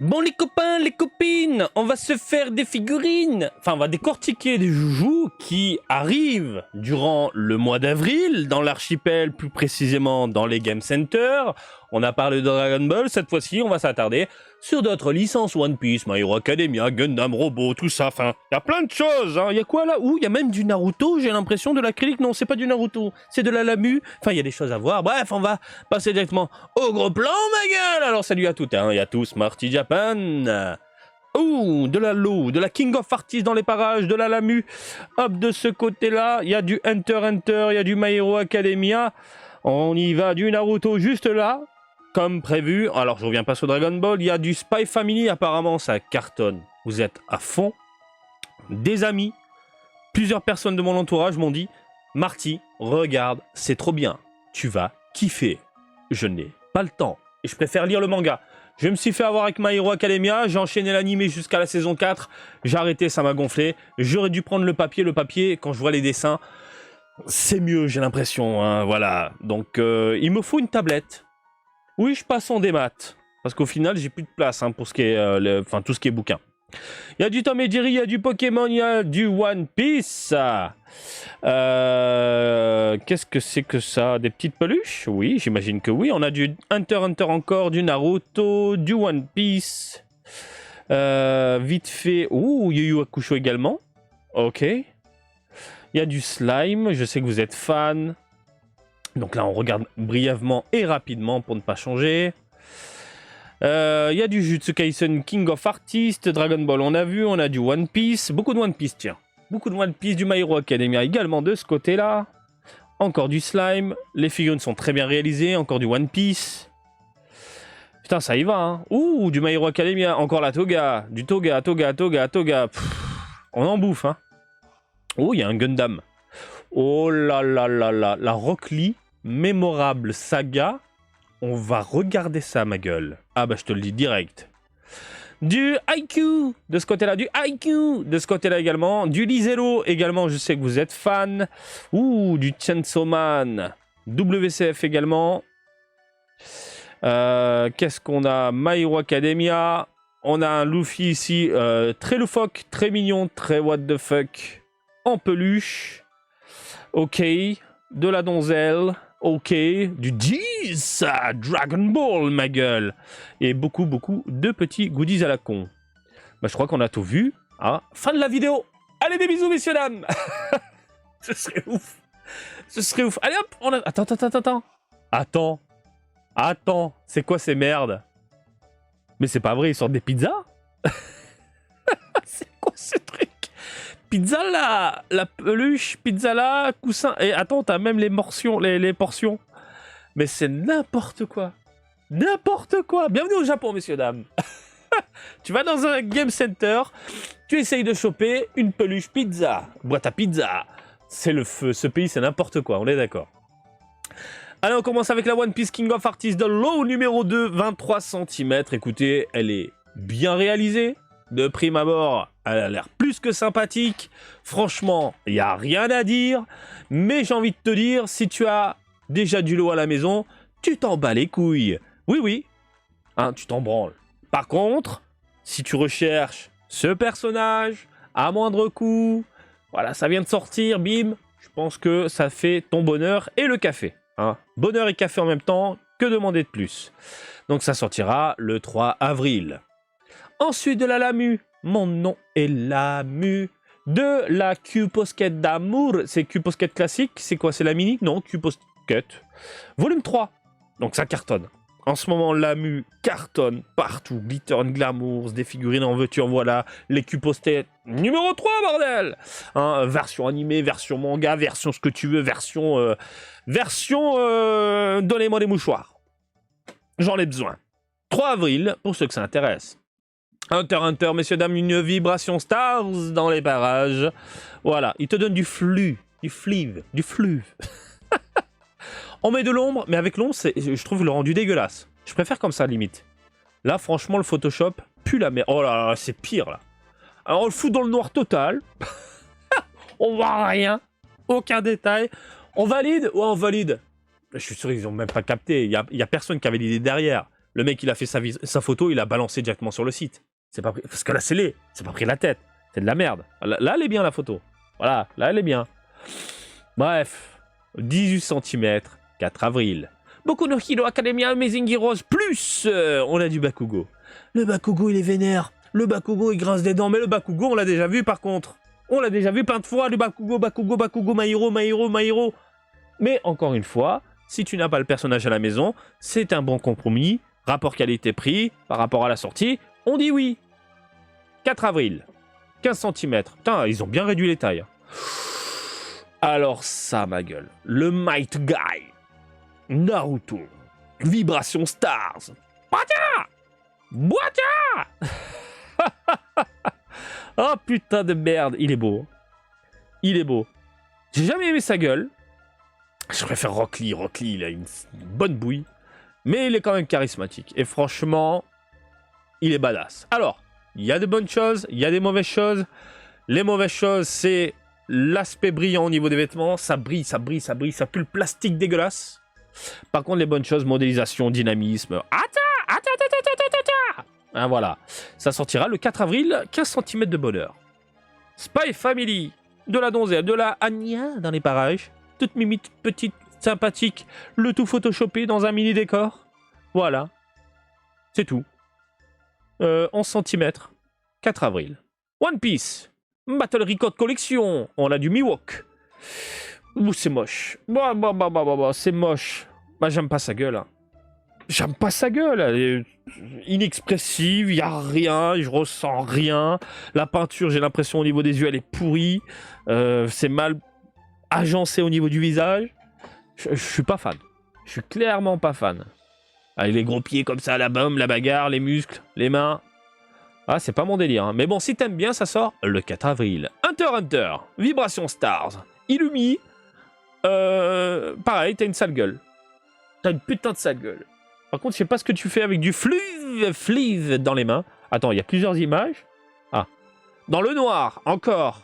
Bon les copains, les copines, on va se faire des figurines. Enfin, on va décortiquer des joujoux qui arrivent durant le mois d'avril dans l'archipel, plus précisément dans les Game Center. On a parlé de Dragon Ball, cette fois-ci on va s'attarder sur d'autres licences One Piece, My Hero Academia, Gundam, Robot, tout ça. Enfin, il y a plein de choses. Hein. Il y a quoi là? Ouh, il y a même du Naruto, j'ai l'impression, de l'acrylique. Non, c'est pas du Naruto, c'est de la Lamu. Enfin, il y a des choses à voir. Bref, on va passer directement au gros plan, ma gueule. Alors, salut à toutes, hein, et à tous, Marty Japan. Ouh, de la Low, de la King of Artists dans les parages, de la Lamu. Hop, de ce côté-là, il y a du Hunter x Hunter, il y a du My Hero Academia. On y va, du Naruto juste là, comme prévu. Alors, je reviens pas sur Dragon Ball. Il y a du Spy Family, apparemment, ça cartonne. Vous êtes à fond. Des amis, plusieurs personnes de mon entourage m'ont dit « Marty, regarde, c'est trop bien. Tu vas kiffer. » Je n'ai pas le temps et je préfère lire le manga. Je me suis fait avoir avec My Hero Academia, j'ai enchaîné l'anime jusqu'à la saison 4. J'ai arrêté, ça m'a gonflé. J'aurais dû prendre le papier. Le papier, quand je vois les dessins, c'est mieux, j'ai l'impression. Hein, voilà. Donc, il me faut une tablette. Oui, je passe en démat. Parce qu'au final, j'ai plus de place hein, pour ce qui est, tout ce qui est bouquin. Il y a du Tom et Jerry, il y a du Pokémon, il y a du One Piece. Qu'est-ce que c'est que ça? Des petites peluches? Oui, j'imagine que oui. On a du Hunter x Hunter encore, du Naruto, du One Piece. Vite fait. Ouh, Yu Yu Hakusho également. Ok. Il y a du slime, je sais que vous êtes fan. Donc là, on regarde brièvement et rapidement pour ne pas changer. Il y a du Jujutsu Kaisen King of Artists, Dragon Ball on a vu, on a du One Piece, beaucoup de One Piece tiens. Beaucoup de One Piece, du My Hero Academia également de ce côté-là. Encore du slime, les figurines sont très bien réalisées, encore du One Piece. Putain ça y va hein. Ouh, du My Hero Academia, encore la Toga, du Toga. Pff, on en bouffe hein. Oh, il y a un Gundam. Oh là là là là, la Rock Lee, mémorable saga. On va regarder ça, ma gueule. Ah bah je te le dis direct. Du IQ de ce côté-là, du IQ de ce côté-là également. Du Lizero également, je sais que vous êtes fan. Ouh, du Chainsaw Man. WCF également. Qu'est-ce qu'on a? My Hero Academia. On a un Luffy ici, très loufoque, très mignon, très what the fuck. En peluche. Ok. De la donzelle. Ok, du Jeez, Dragon Ball, ma gueule. Et beaucoup de petits goodies à la con. Bah, je crois qu'on a tout vu. Ah, fin de la vidéo. Allez, des bisous, messieurs, dames. Ce serait ouf. Ce serait ouf. Allez, hop, on a... Attends. C'est quoi ces merdes? Mais c'est pas vrai, ils sortent des pizzas? C'est quoi ce truc? Pizza là, la peluche, pizza là, coussin. Et attends, t'as même les portions, les portions. Mais c'est n'importe quoi. N'importe quoi. Bienvenue au Japon, messieurs, dames. Tu vas dans un game center, tu essayes de choper une peluche pizza, boîte à pizza. C'est le feu. Ce pays, c'est n'importe quoi, on est d'accord. Allez, on commence avec la One Piece King of Artists de Low numéro 2, 23 cm. Écoutez, elle est bien réalisée. De prime abord, elle a l'air plus que sympathique. Franchement, il n'y a rien à dire. Mais j'ai envie de te dire, si tu as déjà du lot à la maison, tu t'en bats les couilles. Oui. Hein, tu t'en branles. Par contre, si tu recherches ce personnage à moindre coût, voilà, ça vient de sortir, bim, je pense que ça fait ton bonheur et le café. Hein. Bonheur et café en même temps, que demander de plus? Donc ça sortira le 3 avril. Ensuite de la Lamu, mon nom est Lamu. De la Q-Posket d'amour, c'est Q-Posket classique, c'est quoi? C'est la mini? Non, Q-Posket. Volume 3, donc ça cartonne. En ce moment, Lamu cartonne partout. Glitter and Glamour, des figurines en veux-tu en voilà. Les Q-Posket numéro 3, bordel hein, version animée, version manga, version ce que tu veux, version donnez-moi des mouchoirs. J'en ai besoin. 3 avril, pour ceux que ça intéresse. Hunter x Hunter, messieurs, dames, une vibration stars dans les parages. Voilà, il te donne du flux, du fluve. On met de l'ombre, mais avec l'ombre, je trouve le rendu dégueulasse. Je préfère comme ça, limite. Là, franchement, le Photoshop pue la merde. Oh là là, c'est pire, là. Alors, on le fout dans le noir total. On voit rien. Aucun détail. On valide? Ouais, on valide. Je suis sûr qu'ils n'ont même pas capté. Il y a personne qui avait l'idée derrière. Le mec, il a fait sa photo, il a balancé directement sur le site. C'est pas pris... Parce que là, c'est laid. C'est pas pris la tête. C'est de la merde. Là, elle est bien, la photo. Voilà, là, elle est bien. Bref. 18 cm, 4 avril. Boku no Hero Academia Amazing Heroes plus on a du Bakugo. Le Bakugo, il est vénère. Le Bakugo, il grince des dents. Mais le Bakugo, on l'a déjà vu, par contre. On l'a déjà vu plein de fois, le Bakugo, My Hero. Mais encore une fois, si tu n'as pas le personnage à la maison, c'est un bon compromis. Rapport qualité-prix, par rapport à la sortie, on dit oui. 4 avril, 15 cm. Putain, ils ont bien réduit les tailles. Alors ça, ma gueule. Le Might Guy. Naruto. Vibration Stars. Boita. Oh putain de merde. Il est beau. Il est beau. J'ai jamais aimé sa gueule. Je préfère Rock Lee. Rock Lee, il a une bonne bouille. Mais il est quand même charismatique. Et franchement, il est badass. Alors, il y a de bonnes choses, il y a des mauvaises choses. Les mauvaises choses, c'est l'aspect brillant au niveau des vêtements. Ça brille, ça brille, ça brille. Ça pue le plastique dégueulasse. Par contre, les bonnes choses, modélisation, dynamisme. Hein, voilà. Ça sortira le 4 avril, 15 cm de bonheur. Spy Family. De la donzelle, de la Anya dans les parages. Toute mimite, petite, sympathique. Le tout photoshopé dans un mini décor. Voilà. C'est tout. 11 cm. 4 avril. One Piece. Battle Record Collection. On a du Miwok. Ouh, c'est moche. C'est moche. Bah, j'aime pas sa gueule. Hein. J'aime pas sa gueule. Elle est inexpressive. Y a rien. Je ressens rien. La peinture, j'ai l'impression au niveau des yeux, elle est pourrie. C'est mal agencé au niveau du visage. Je suis pas fan. Je suis clairement pas fan. Avec les gros pieds comme ça, la bombe, la bagarre, les muscles, les mains. Ah, c'est pas mon délire. Hein. Mais bon, si t'aimes bien, ça sort le 4 avril. Hunter x Hunter, Vibration Stars, Illumi. Pareil, t'as une sale gueule. T'as une putain de sale gueule. Par contre, je sais pas ce que tu fais avec du flive dans les mains. Attends, il y a plusieurs images. Ah. Dans le noir, encore.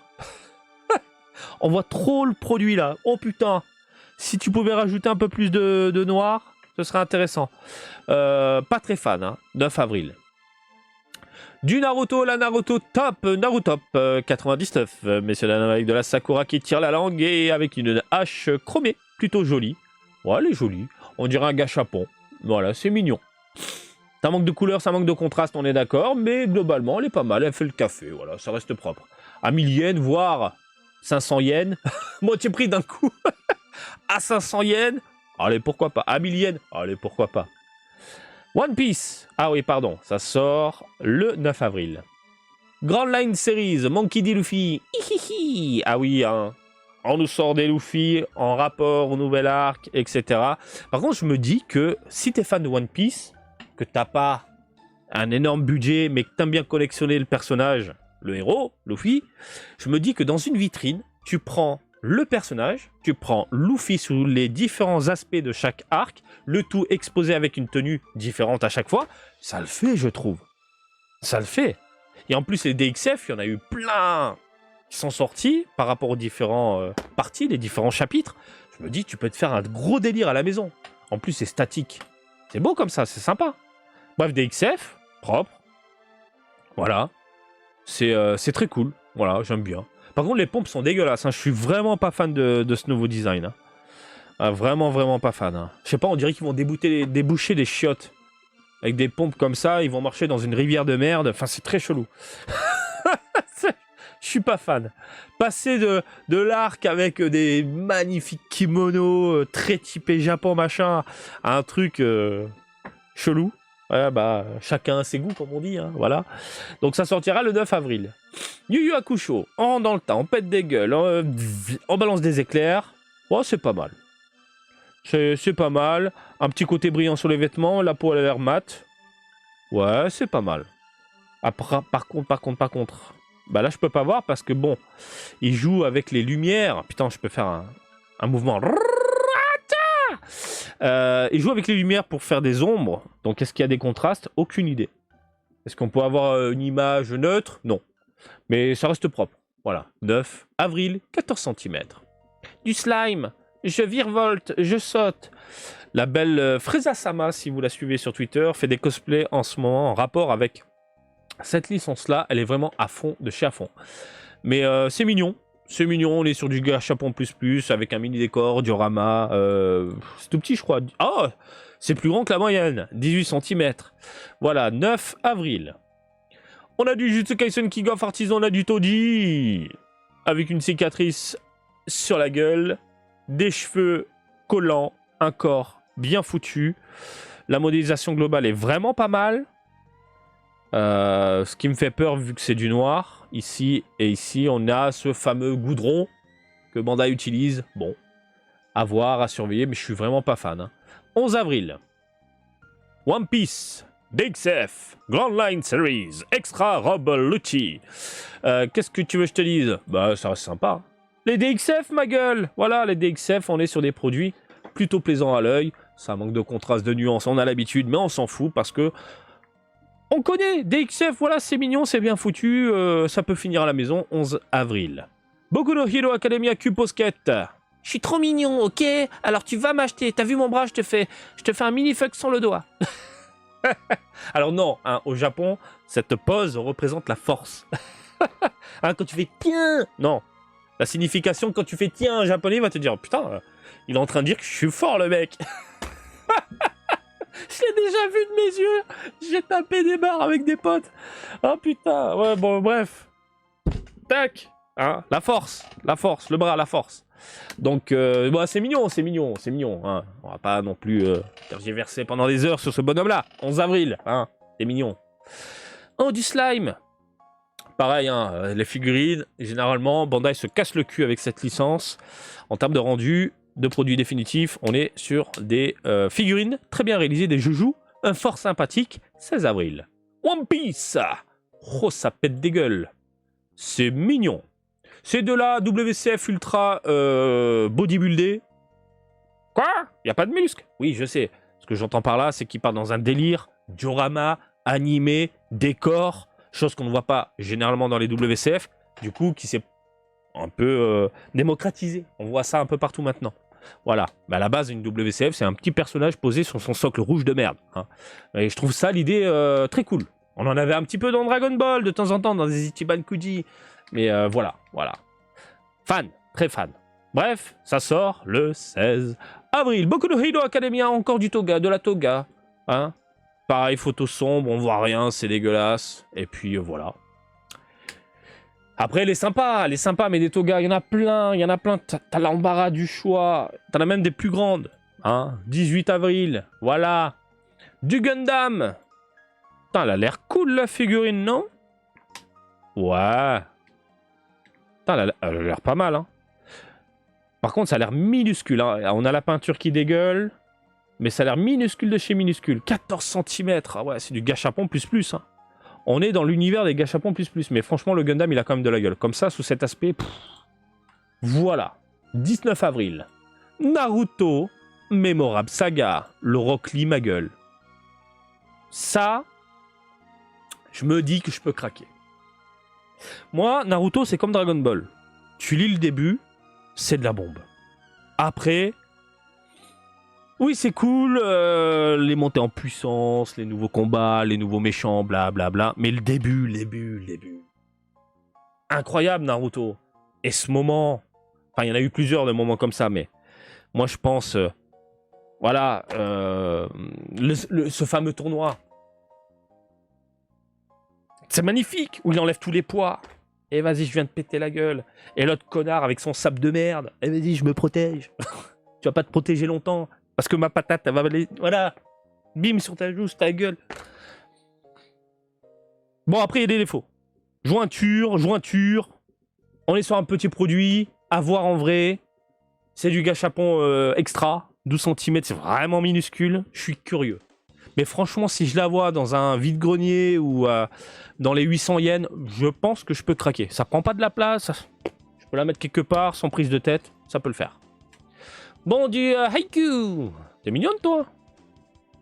On voit trop le produit là. Oh putain. Si tu pouvais rajouter un peu plus de noir, ce serait intéressant. Pas très fan, hein. 9 avril. Du Naruto, la Naruto Top, 99, messieurs dames, avec de la Sakura qui tire la langue et avec une hache chromée, plutôt jolie. Ouais, elle est jolie. On dirait un gâchapon. Voilà, c'est mignon. Ça manque de couleur, ça manque de contraste, on est d'accord, mais globalement, elle est pas mal, elle fait le café, voilà, ça reste propre. À 1000 yens, voire 500 yens, moitié prix d'un coup. À 500 yens, allez, pourquoi pas. À 1000 yens, allez, pourquoi pas. One Piece, ah oui, pardon, ça sort le 9 avril. Grand Line Series, Monkey D. Luffy, hihihi. Ah oui, hein. On nous sort des Luffy en rapport au nouvel arc, etc. Par contre, je me dis que si t'es fan de One Piece, que t'as pas un énorme budget, mais que t'aimes bien collectionner le personnage, le héros, Luffy, je me dis que dans une vitrine, tu prends le personnage, tu prends Luffy sous les différents aspects de chaque arc, le tout exposé avec une tenue différente à chaque fois, ça le fait, je trouve. Ça le fait. Et en plus, les DXF, il y en a eu plein qui sont sortis par rapport aux différents parties, les différents chapitres. Je me dis, tu peux te faire un gros délire à la maison. En plus, c'est statique. C'est beau comme ça, c'est sympa. Bref, DXF, propre. Voilà. C'est très cool. Voilà, j'aime bien. Par contre, les pompes sont dégueulasses. Hein. Je suis vraiment pas fan de ce nouveau design. Hein. Ah, vraiment, vraiment pas fan. Hein. Je sais pas, on dirait qu'ils vont déboucher des chiottes. Avec des pompes comme ça, ils vont marcher dans une rivière de merde. Enfin, c'est très chelou. Je suis pas fan. Passer de l'arc avec des magnifiques kimonos très typés Japon, machin, à un truc chelou. Ouais, bah, chacun a ses goûts, comme on dit. Hein, voilà. Donc, ça sortira le 9 avril. Yu Yu Hakusho, on rentre dans le tas, on pète des gueules, on balance des éclairs. Oh, c'est pas mal. C'est pas mal. Un petit côté brillant sur les vêtements, la peau elle a l'air mate. Ouais, c'est pas mal. Après, par contre. Bah là, je peux pas voir parce que bon, il joue avec les lumières. Putain, je peux faire un mouvement. Il joue avec les lumières pour faire des ombres. Donc, est-ce qu'il y a des contrastes? Aucune idée. Est-ce qu'on peut avoir une image neutre? Non. Mais ça reste propre. Voilà. 9 avril, 14 cm. Du slime. je virevolte, je saute. La belle Freza Sama, si vous la suivez sur Twitter, fait des cosplays en ce moment en rapport avec cette licence-là. Elle est vraiment à fond de chez à fond. Mais c'est mignon. C'est mignon, on est sur du gachapon plus avec un mini décor, diorama. C'est tout petit, je crois. Oh, c'est plus grand que la moyenne, 18 cm. Voilà, 9 avril. On a du Jujutsu Kaisen King of Artisan, on a du Toji. Avec une cicatrice sur la gueule, des cheveux collants, un corps bien foutu. La modélisation globale est vraiment pas mal. Ce qui me fait peur vu que c'est du noir. Ici et ici, on a ce fameux goudron que Bandai utilise. Bon, à voir, à surveiller, mais je suis vraiment pas fan. Hein. 11 avril. One Piece, DXF, Grand Line Series, Extra Rob Lucci. Qu'est-ce que tu veux que je te dise? Bah, ça reste sympa. Les DXF, ma gueule. Voilà, les DXF, on est sur des produits plutôt plaisants à l'œil. Ça manque de contraste, de nuances, on a l'habitude, mais on s'en fout parce que on connaît DXF, voilà, c'est mignon, c'est bien foutu, ça peut finir à la maison, 11 avril. Boku no Hero Academia Q-Posket. Je suis trop mignon, ok? Alors tu vas m'acheter, t'as vu mon bras, je te fais un mini fuck sans le doigt. Alors non, hein, au Japon, cette pose représente la force. Hein, quand tu fais tiens, non. La signification quand tu fais tiens, un japonais va te dire, putain, il est en train de dire que je suis fort le mec. Je l'ai déjà vu de mes yeux. J'ai tapé des barres avec des potes. Oh putain. Ouais, bon, bref. Tac. Hein, la force, le bras, la force. Donc, bah, c'est mignon. Hein. On va pas non plus tergiverser pendant des heures sur ce bonhomme-là. 11 avril. Hein, c'est mignon. Oh, du slime. Pareil, hein, les figurines, généralement, Bandai se casse le cul avec cette licence. En termes de rendu, de produits définitifs, on est sur des figurines très bien réalisées, des joujoux, un fort sympathique, 16 avril. One Piece. Oh, ça pète des gueules. C'est mignon. C'est de la WCF Ultra bodybuildé. Quoi? Il n'y a pas de muscles? Oui, je sais. Ce que j'entends par là, c'est qu'il part dans un délire, diorama, animé, décor, chose qu'on ne voit pas généralement dans les WCF, du coup, qui s'est un peu démocratisé. On voit ça un peu partout maintenant. Voilà, mais à la base, une WCF, c'est un petit personnage posé sur son socle rouge de merde. Hein. Et je trouve ça, l'idée, très cool. On en avait un petit peu dans Dragon Ball, de temps en temps, dans des Ichiban Kuji. Mais voilà. Fan, très fan. Bref, ça sort le 16 avril. Boku no Hero Academia, encore du toga, de la toga. Hein. Pareil, photo sombre, on voit rien, c'est dégueulasse. Et puis, voilà. Après, elle est sympa, mais des togas, il y en a plein. T'as l'embarras du choix. T'en as même des plus grandes. Hein, 18 avril, voilà. Du Gundam. Putain, elle a l'air cool, la figurine, non? Ouais. Putain, elle a l'air pas mal, hein. Par contre, ça a l'air minuscule, hein. On a la peinture qui dégueule, mais ça a l'air minuscule de chez minuscule. 14 cm, ah ouais, c'est du gachapon plus, hein. On est dans l'univers des gachapons plus. Mais franchement, le Gundam, il a quand même de la gueule. Comme ça, sous cet aspect, voilà. 19 avril. Naruto, mémorable saga. Le Rock Lee, ma gueule. Ça, je me dis que je peux craquer. Moi, Naruto, c'est comme Dragon Ball. Tu lis le début, c'est de la bombe. Après... Oui, c'est cool, les montées en puissance, les nouveaux combats, les nouveaux méchants, blablabla. Mais le début. Incroyable, Naruto. Et ce moment... Enfin, il y en a eu plusieurs de moments comme ça, mais... Moi, je pense... voilà, ce fameux tournoi. C'est magnifique, où il enlève tous les poids. Et vas-y, je viens de péter la gueule. Et l'autre connard avec son sabre de merde. Et vas-y, je me protège. Tu vas pas te protéger longtemps. Parce que ma patate, elle va aller... Voilà. Bim sur ta joue, sur ta gueule. Bon, après, il y a des défauts. Jointure. On est sur un petit produit. À voir en vrai. C'est du gachapon extra. 12 cm, c'est vraiment minuscule. Je suis curieux. Mais franchement, si je la vois dans un vide-grenier ou dans les 800 yens, je pense que je peux craquer. Ça prend pas de la place. Je peux la mettre quelque part sans prise de tête. Ça peut le faire. Bon, du Haikyuu. T'es mignonne, toi.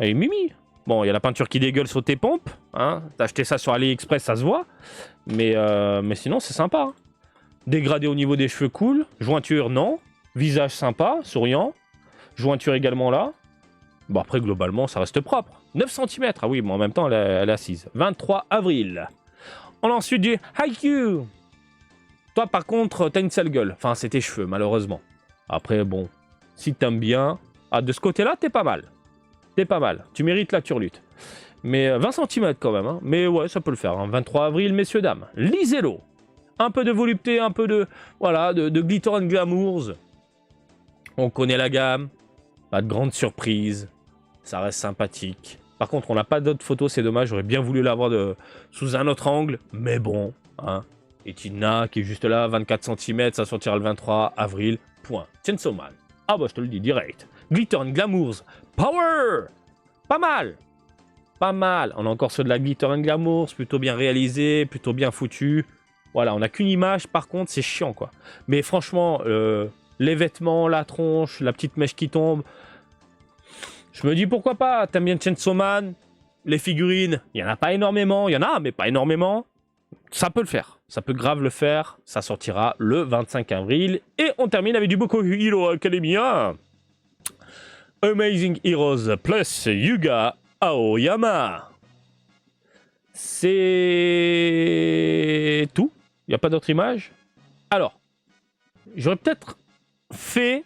Et Mimi. Bon, il y a la peinture qui dégueule sur tes pompes. Hein. T'as acheté ça sur AliExpress, ça se voit. Mais sinon, c'est sympa. Hein. Dégradé au niveau des cheveux, cool. Jointure, non. Visage sympa, souriant. Jointure également là. Bon, après, globalement, ça reste propre. 9 cm. Ah oui, mais en même temps, elle est assise. 23 avril. On a ensuite du Haikyuu. Toi, par contre, t'as une sale gueule. Enfin, c'est tes cheveux, malheureusement. Après, bon, si t'aimes bien... Ah, de ce côté-là, t'es pas mal. T'es pas mal. Tu mérites la turlute. Mais 20 cm quand même. Hein. Mais ouais, ça peut le faire. Hein. 23 avril, messieurs, dames. Lisez-le. Un peu de volupté, un peu de... Voilà, de glitter and glamours. On connaît la gamme. Pas de grande surprise. Ça reste sympathique. Par contre, on n'a pas d'autres photos, c'est dommage. J'aurais bien voulu l'avoir sous un autre angle. Mais bon, hein. Echidna qui est juste là, 24 cm, ça sortira le 23 avril. Point. Chainsaw Man. Ah bah je te le dis direct. Glitter and Glamours. Power. Pas mal. Pas mal. On a encore ceux de la Glitter and Glamours. Plutôt bien réalisé, plutôt bien foutu. Voilà, on n'a qu'une image. Par contre, c'est chiant quoi. Mais franchement, les vêtements, la tronche, la petite mèche qui tombe. Je me dis pourquoi pas. T'aimes bien Chainsaw Man? Les figurines, il n'y en a pas énormément. Il y en a, mais pas énormément. Ça peut le faire. Ça peut grave le faire. Ça sortira le 25 avril. Et on termine avec du Boku Hero Academia. Amazing Heroes plus Yuga Aoyama. C'est tout. Il n'y a pas d'autre image. Alors, j'aurais peut-être fait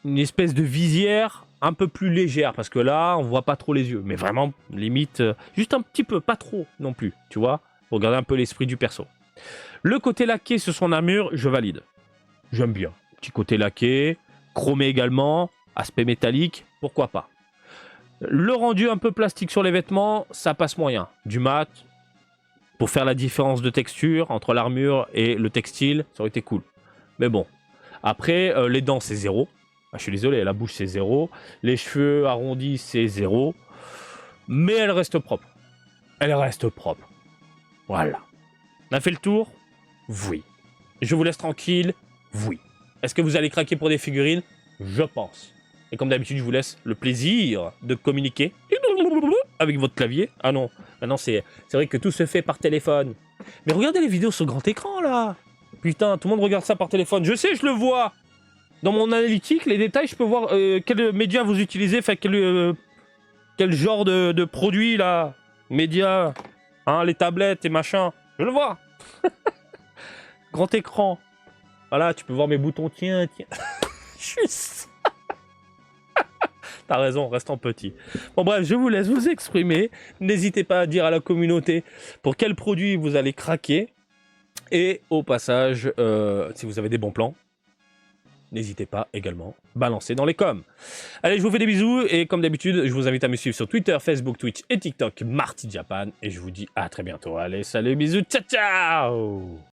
une espèce de visière un peu plus légère. Parce que là, on voit pas trop les yeux. Mais vraiment, limite, juste un petit peu. Pas trop non plus. Tu vois, pour garder un peu l'esprit du perso. Le côté laqué sur son armure, je valide. J'aime bien. Petit côté laqué, chromé également, aspect métallique, pourquoi pas. Le rendu un peu plastique sur les vêtements, ça passe moyen. Du mat, pour faire la différence de texture entre l'armure et le textile, ça aurait été cool. Mais bon. Après, les dents, c'est 0. Ah, je suis désolé, la bouche, c'est 0. Les cheveux arrondis, c'est 0. Mais elle reste propre. Elle reste propre. Voilà. On a fait le tour? Oui. Je vous laisse tranquille? Oui. Est-ce que vous allez craquer pour des figurines? Je pense. Et comme d'habitude, je vous laisse le plaisir de communiquer avec votre clavier. Ah non, maintenant c'est vrai que tout se fait par téléphone. Mais regardez les vidéos sur grand écran là. Putain, tout le monde regarde ça par téléphone. Je sais, je le vois. Dans mon analytique, les détails, je peux voir quel média vous utilisez, enfin quel genre de produit là. Média, hein, les tablettes et machin. Je le vois. Grand écran. Voilà, tu peux voir mes boutons. Tiens. Juste. T'as raison, reste en petit. Bon bref, je vous laisse vous exprimer. N'hésitez pas à dire à la communauté pour quel produit vous allez craquer. Et au passage, si vous avez des bons plans, n'hésitez pas également à balancer dans les coms. Allez, je vous fais des bisous. Et comme d'habitude, je vous invite à me suivre sur Twitter, Facebook, Twitch et TikTok, Marty Japan. Et je vous dis à très bientôt. Allez, salut, bisous, ciao, ciao!